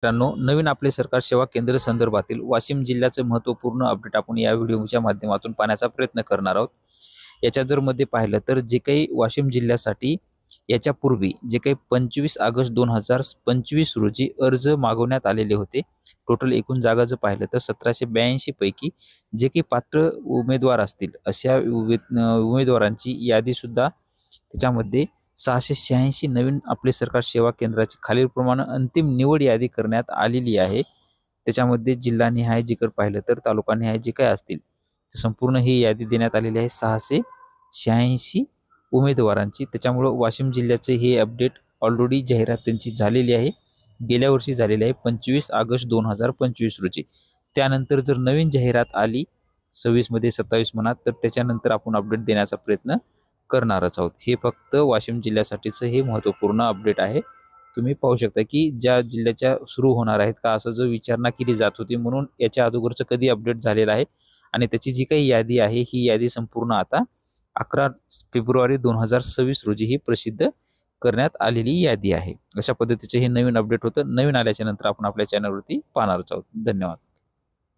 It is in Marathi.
मित्रांनो, नवीन आपले सरकार सेवा केंद्र संदर्भातील वाशिम जिल्ह्याचे महत्त्वपूर्ण अपडेट आपण या व्हिडिओच्या माध्यमातून पाहण्याचा प्रयत्न करणार आहोत। याच्या जर मध्ये पाहिलं तर जे काही वाशिम जिल्ह्यासाठी याच्यापूर्वी जे काही 25 ऑगस्ट 2025 रोजी अर्ज मागवण्यात आलेले होते, टोटल एकूण जागा जर पाहिलं तर 1782 पैकी जे काही पात्र उमेदवार असतील अशा उमेदवारांची यादी सुद्धा त्याच्यामध्ये 686 नवीन आपले सरकार सेवा केंद्राची खालीलप्रमाणे अंतिम निवड यादी करण्यात आलेली आहे। त्याच्यामध्ये जिल्हानिहाय जिकर पाहिलं तर तालुकानिहाय जे काय असतील संपूर्ण ही यादी देण्यात आलेली आहे 686 उमेदवारांची। त्याच्यामुळे वाशिम जिल्ह्याचे हे अपडेट ऑलरेडी जाहिरात त्यांची झालेली आहे, गेल्या वर्षी झालेली आहे 25 ऑगस्ट 2025 रोजी। त्यानंतर जर नवीन जाहिरात आली 26 मध्ये 27 मनात तर त्याच्यानंतर आपण अपडेट देण्याचा प्रयत्न करणारच आहोत। हे फक्त वाशिम जिल्ह्यासाठीचं हे महत्त्वपूर्ण अपडेट आहे। तुम्ही पाहू शकता की ज्या जिल्ह्याच्या सुरू होणार आहेत का असं जो विचारणा केली जात होती, म्हणून याच्या अगोदरचं कधी अपडेट झालेलं आहे आणि त्याची जी काही यादी आहे ही यादी संपूर्ण आता 11 फेब्रुवारी 2026 रोजी ही प्रसिद्ध करण्यात आलेली यादी आहे। अशा पद्धतीचे हे नवीन अपडेट होतं। नवीन आल्याच्या नंतर आपण आपल्या चॅनलवरती पाहणारच आहोत। धन्यवाद।